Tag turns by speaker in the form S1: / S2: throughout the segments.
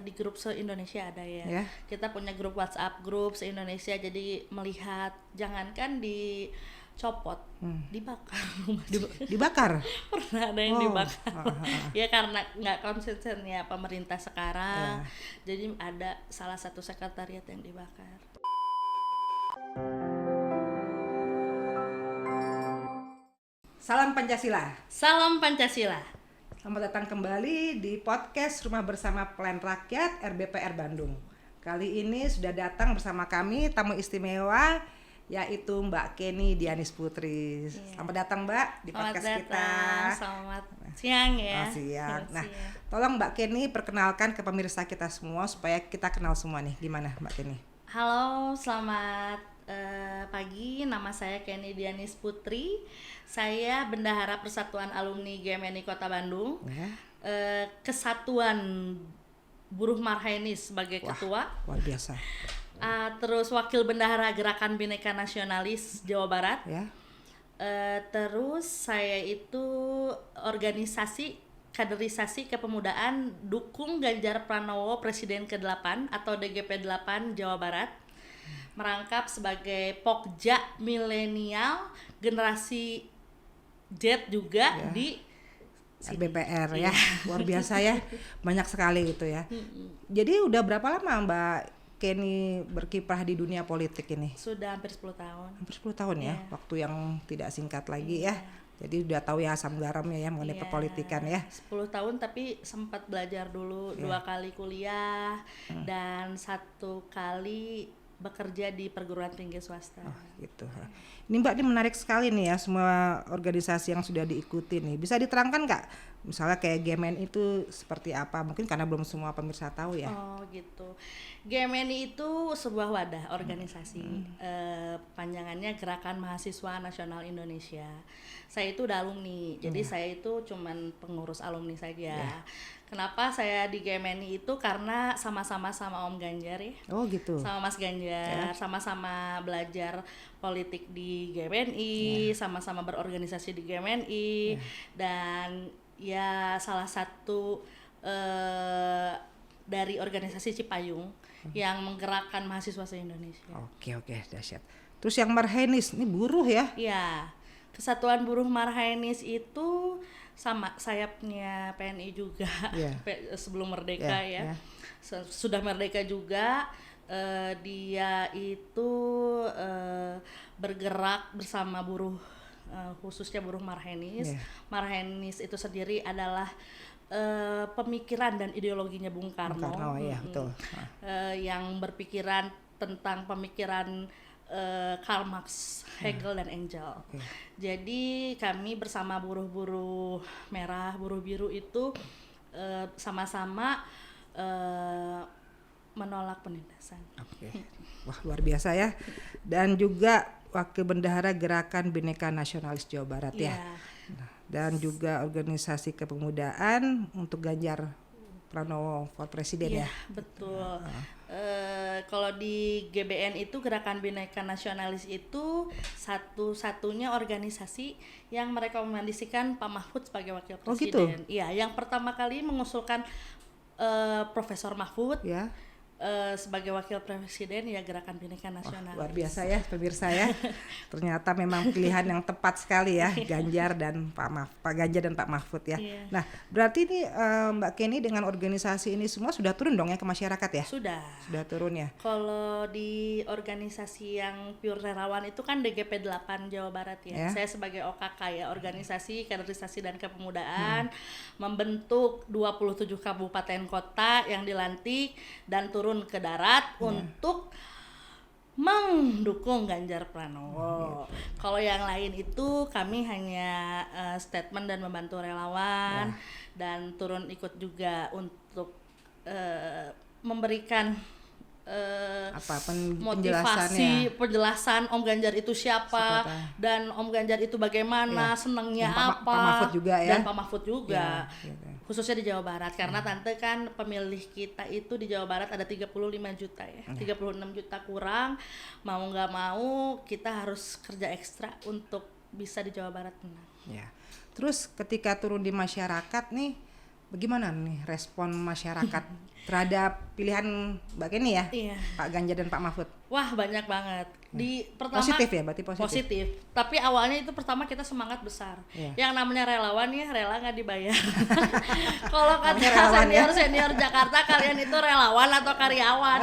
S1: di grup se-Indonesia ada ya.
S2: Ya.
S1: Kita punya grup WhatsApp grup se-Indonesia, jadi melihat jangankan dicopot, dibakar rumah.
S2: Dibakar.
S1: Pernah ada yang
S2: Oh.
S1: dibakar. Ya karena nggak konsistennya pemerintah sekarang, jadi ada salah satu sekretariat yang dibakar.
S2: Salam Pancasila.
S1: Salam Pancasila.
S2: Selamat datang kembali di podcast Rumah Bersama Plan Rakyat RBPR Bandung. Kali ini sudah datang bersama kami tamu istimewa, yaitu Mbak Kenny Dianis Putri. Selamat datang Mbak di podcast kita.
S1: Selamat siang ya.
S2: Siang.
S1: Selamat
S2: Nah,
S1: siang.
S2: tolong Mbak Kenny perkenalkan ke pemirsa kita semua supaya kita kenal semua nih. Gimana Mbak Kenny?
S1: Halo, selamat pagi. Nama saya Kenny Dianis Putri. Saya Bendahara Persatuan Alumni GMNI Kota Bandung.
S2: Ya.
S1: Kesatuan Buruh Marhainis sebagai ketua.
S2: Luar biasa.
S1: Terus Wakil Bendahara Gerakan Bhinneka Nasionalis Jawa Barat.
S2: Ya.
S1: Terus saya itu organisasi kaderisasi kepemudaan dukung Ganjar Pranowo Presiden ke-8 atau DGP 8 Jawa Barat, merangkap sebagai Pokja milenial generasi Z juga di
S2: RBPR ya. Luar biasa ya, banyak sekali gitu ya. Jadi udah berapa lama Mbak Kenny berkiprah di dunia politik ini?
S1: Sudah hampir 10 tahun.
S2: Hampir 10 tahun ya, waktu yang tidak singkat lagi ya. Jadi udah tahu ya asam garamnya ya mengenai perpolitikan ya.
S1: 10 tahun tapi sempat belajar dulu 2 kali kuliah dan 1 kali bekerja di perguruan tinggi swasta.
S2: Gitu. Ini Mbak, ini menarik sekali nih ya semua organisasi yang sudah diikuti nih. Bisa diterangkan nggak? Misalnya kayak GMNI itu seperti apa? Mungkin karena belum semua pemirsa tahu ya.
S1: Oh gitu. GMNI itu sebuah wadah organisasi. Panjangannya Gerakan Mahasiswa Nasional Indonesia. Saya itu udah alumni, jadi saya itu cuman pengurus alumni saja. Kenapa saya di GMNI itu karena sama-sama sama Om Ganjar ya.
S2: Oh gitu.
S1: Sama Mas Ganjar, sama-sama belajar politik di GMNI, sama-sama berorganisasi di GMNI, dan ya salah satu dari organisasi Cipayung yang menggerakkan mahasiswa se-Indonesia.
S2: Oke, dahsyat. Terus yang Marhainis ini buruh ya?
S1: Iya, Kesatuan Buruh Marhainis itu sama sayapnya PNI juga. Sebelum merdeka sudah merdeka juga. Dia itu bergerak bersama buruh, khususnya buruh Marhainis. Marhainis itu sendiri adalah pemikiran dan ideologinya Bung Karno,
S2: betul.
S1: yang berpikiran tentang pemikiran Karl Marx, Hegel dan Engel. Jadi kami bersama buruh-buruh merah, buruh biru itu sama-sama menolak penindasan.
S2: Wah, luar biasa ya. Dan juga Wakil Bendahara Gerakan Bhinneka Nasionalis Jawa Barat ya. Nah, dan juga organisasi kepemudaan untuk Ganjar Pranowo for Presiden ya.
S1: Betul. Kalau di GBN itu Gerakan Bhinneka Nasionalis itu satu-satunya organisasi yang merekomendasikan Pak Mahfud sebagai wakil presiden. Iya, yang pertama kali mengusulkan Profesor Mahfud sebagai wakil presiden ya Gerakan Bhinneka Nasionalis.
S2: Luar biasa ya pemirsa ya. Ternyata memang pilihan yang tepat sekali ya, Ganjar dan Pak Ganjar dan Pak Mahfud ya. Nah, berarti ini Mbak Kenny dengan organisasi ini semua sudah turun dong ya ke masyarakat ya?
S1: Sudah
S2: turun ya.
S1: Kalau di organisasi yang pure relawan itu kan DGP 8 Jawa Barat ya. Saya sebagai OKK ya, organisasi kaderisasi dan kepemudaan, membentuk 27 kabupaten kota yang dilantik dan turun ke darat untuk mendukung Ganjar Pranowo. Kalau yang lain itu kami hanya statement dan membantu relawan dan turun ikut juga untuk memberikan motivasi, penjelasan Om Ganjar itu siapa dan Om Ganjar itu bagaimana, senangnya apa.
S2: Pak Mahfud juga ya.
S1: Dan Pak Mahfud juga. Khususnya di Jawa Barat karena tante kan pemilih kita itu di Jawa Barat ada 35 juta ya. 36 juta kurang, mau nggak mau kita harus kerja ekstra untuk bisa di Jawa Barat menang.
S2: Ya. Terus ketika turun di masyarakat nih, Bagaimana nih respon masyarakat terhadap pilihan Mbak Kenny ya?
S1: Iya.
S2: Pak Ganjar dan Pak Mahfud.
S1: Wah, banyak banget. Di pertama
S2: Positif ya, berarti positif.
S1: Positif. Tapi awalnya itu pertama kita semangat besar.
S2: Iya.
S1: Yang namanya relawan ya rela nggak dibayar. Kalau kata
S2: relawan ya.
S1: senior Jakarta, kalian itu relawan atau karyawan?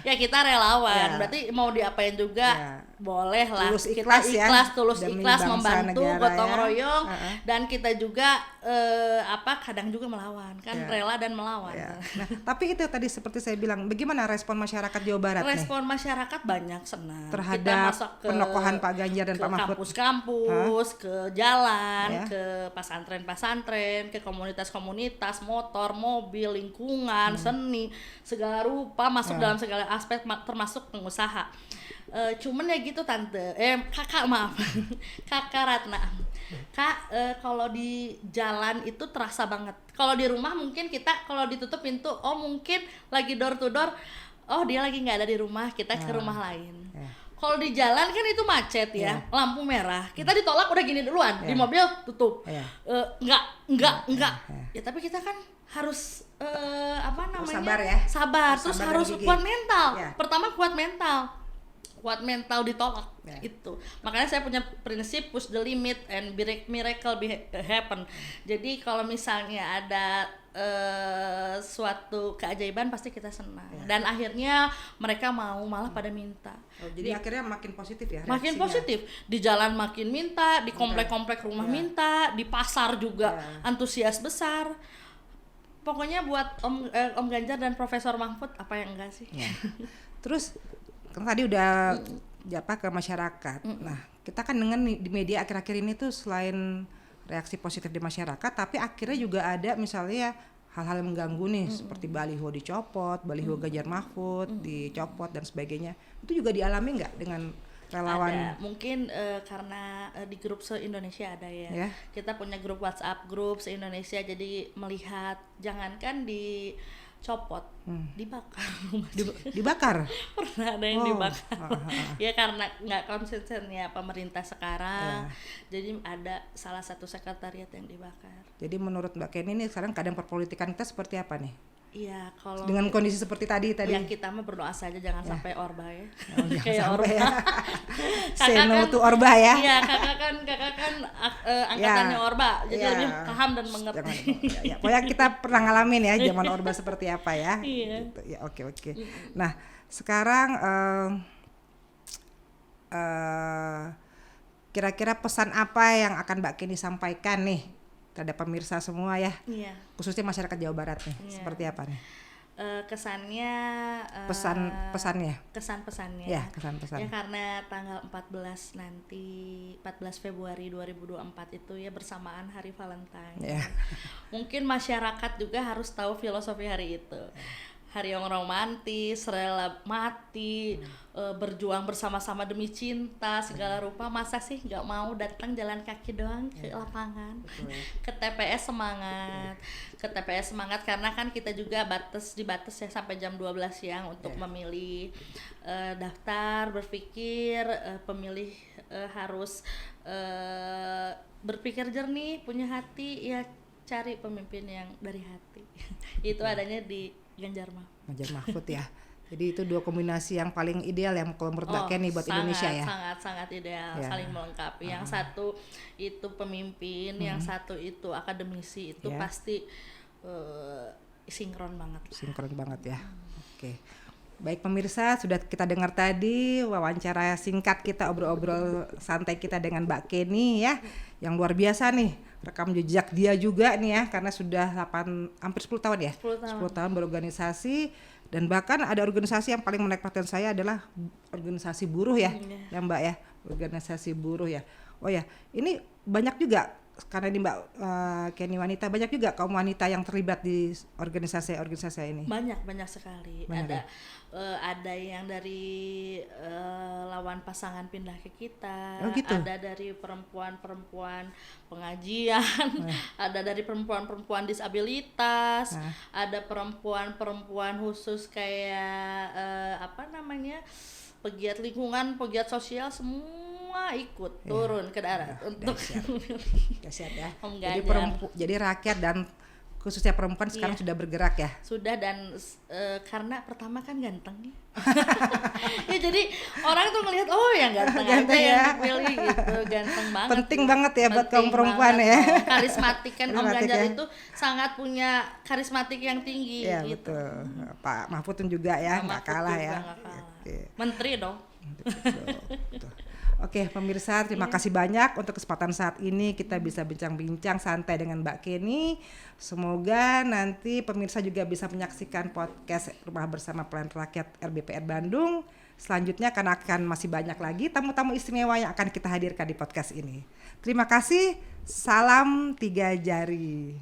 S1: Ya kita relawan.
S2: Ya.
S1: Berarti mau diapain juga
S2: Ya.
S1: boleh lah.
S2: Tulus
S1: Kita
S2: ikhlas ya,
S1: tulus
S2: demi
S1: ikhlas
S2: bangsa,
S1: membantu,
S2: negara
S1: gotong
S2: ya.
S1: royong, dan kita juga kadang juga melawan kan,
S2: Ya.
S1: rela dan melawan.
S2: Ya. Nah, tapi itu tadi seperti saya bilang, bagaimana respon masyarakat Jawa Barat nih
S1: Respon masyarakat banyak senang. Kita
S2: terhadap
S1: masuk ke
S2: penokohan Pak Ganjar dan
S1: ke
S2: Pak Mahfud?
S1: kampus-kampus, ke jalan,
S2: Ya.
S1: ke pesantren-pesantren, ke komunitas-komunitas, motor, mobil, lingkungan, seni, segala rupa masuk dalam segala aspek, termasuk pengusaha. Cuman ya gitu tante, kakak maaf, kakak Ratna, kak, kalau di jalan itu terasa banget. Kalau di rumah mungkin kita kalau ditutup pintu, oh mungkin lagi door to door, oh dia lagi nggak ada di rumah, kita ke rumah lain. Kalau di jalan kan itu macet ya, lampu merah, kita ditolak udah gini duluan, di mobil tutup, enggak, ya tapi kita kan harus apa namanya,
S2: sabar ya,
S1: sabar, terus
S2: sabar
S1: harus
S2: dan
S1: kuat
S2: gigih.
S1: mental,
S2: Ya.
S1: pertama kuat mental ditolak, itu makanya saya punya prinsip push the limit and miracle happen. Jadi kalau misalnya ada suatu keajaiban pasti kita senang, dan akhirnya mereka mau malah pada minta.
S2: Jadi akhirnya makin positif ya
S1: Makin
S2: reaksinya.
S1: positif, di jalan makin minta, di komplek-komplek rumah minta, di pasar juga antusias besar. Pokoknya buat Om Ganjar dan Profesor Mahfud apa yang enggak sih?
S2: Terus kan tadi udah japa ke masyarakat. Nah, kita kan dengan di media akhir-akhir ini tuh selain reaksi positif di masyarakat, tapi akhirnya juga ada misalnya hal-hal yang mengganggu nih, seperti baliho dicopot, baliho Ganjar Mahfud dicopot dan sebagainya. Itu juga dialami nggak dengan relawan?
S1: Ada, mungkin karena di grup se-Indonesia ada ya.
S2: Ya.
S1: Kita punya grup WhatsApp grup se-Indonesia, jadi melihat jangankan dicopot, dibakar.
S2: Dibakar?
S1: Pernah ada yang
S2: Oh.
S1: dibakar. Ya karena nggak konsistennya pemerintah sekarang, jadi ada salah satu sekretariat yang dibakar.
S2: Jadi menurut Mbak Kenny ini sekarang keadaan perpolitikan kita seperti apa nih?
S1: Iya, kalau
S2: Dengan kondisi seperti tadi.
S1: ya kita mah berdoa saja jangan sampai Orba ya.
S2: Jangan
S1: Kayak
S2: sampai
S1: Orba.
S2: ya. Say
S1: Kakak
S2: no
S1: kan-
S2: to Orba ya.
S1: Iya, kakak kan angkatannya Orba, jadi
S2: Ya.
S1: lebih paham dan mengerti.
S2: Ya. Pokoknya kita pernah ngalamin ya zaman Orba seperti apa ya.
S1: Iya.
S2: Gitu. Ya oke. Nah sekarang kira-kira pesan apa yang akan Mbak Kenny sampaikan nih terhadap pemirsa semua ya,
S1: Iya.
S2: khususnya masyarakat Jawa Barat nih,
S1: Iya.
S2: seperti apa nih
S1: Kesannya
S2: pesan-pesannya?
S1: kesan-pesannya.
S2: Ya, kesan-pesan.
S1: Ya karena tanggal 14 nanti 14 Februari 2024 itu ya bersamaan Hari Valentine.
S2: Ya.
S1: Mungkin masyarakat juga harus tahu filosofi hari itu. Hari yang romantis, rela mati, berjuang bersama-sama demi cinta segala rupa. Masa sih nggak mau datang jalan kaki doang ke lapangan? Ke TPS semangat, ke TPS semangat karena kan kita juga dibatas ya sampai jam 12 siang untuk memilih daftar, berpikir pemilih harus berpikir jernih, punya hati, ya cari pemimpin yang dari hati. Itu adanya di Ganjar
S2: Mahfud ya. Jadi itu dua kombinasi yang paling ideal ya kalau menurut Mbak Kenny buat Indonesia ya.
S1: Sangat ideal,
S2: Ya.
S1: saling melengkapi. Yang satu itu pemimpin, yang satu itu akademisi, itu
S2: Ya.
S1: pasti sinkron banget.
S2: Sinkron banget ya. Oke. Baik pemirsa, sudah kita dengar tadi wawancara singkat kita, obrol-obrol santai kita dengan Mbak Kenny ya, yang luar biasa nih, rekam jejak dia juga nih ya, karena sudah hampir 10 tahun ya, 10 tahun berorganisasi, dan bahkan ada organisasi yang paling menarik perhatian saya adalah organisasi buruh ya, ya Mbak ya, organisasi buruh ya. Oh ya, ini banyak juga karena ini Mbak Kenny wanita, banyak juga kaum wanita yang terlibat di organisasi ini.
S1: Banyak sekali.
S2: Banyak
S1: Ada yang dari lawan pasangan pindah ke kita,
S2: Oh, gitu?
S1: ada dari perempuan pengajian, ada dari perempuan disabilitas, ada perempuan khusus kayak pegiat lingkungan, pegiat sosial, semua ikut turun ke darat untuk
S2: Dahsyat ya.
S1: Om
S2: Jadi
S1: Ganjar.
S2: jadi rakyat dan khususnya perempuan sekarang sudah bergerak ya.
S1: Sudah, dan karena pertama kan ganteng. Ya jadi orang tuh ngelihat oh yang ganteng aja yang dipilih gitu, ganteng banget.
S2: Penting banget ya buat kaum perempuan ya.
S1: Karismatik kan Om Ganjar itu sangat punya karismatik yang tinggi
S2: ya,
S1: gitu.
S2: Betul. Pak Mahfud juga ya nggak kalah ya.
S1: Oke. Menteri dong.
S2: Betul. Oke pemirsa, terima kasih banyak untuk kesempatan saat ini kita bisa bincang-bincang santai dengan Mbak Kenny. Semoga nanti pemirsa juga bisa menyaksikan podcast Rumah Bersama Plan Rakyat RBPR Bandung. Selanjutnya akan masih banyak lagi tamu-tamu istimewa yang akan kita hadirkan di podcast ini. Terima kasih, salam 3 jari.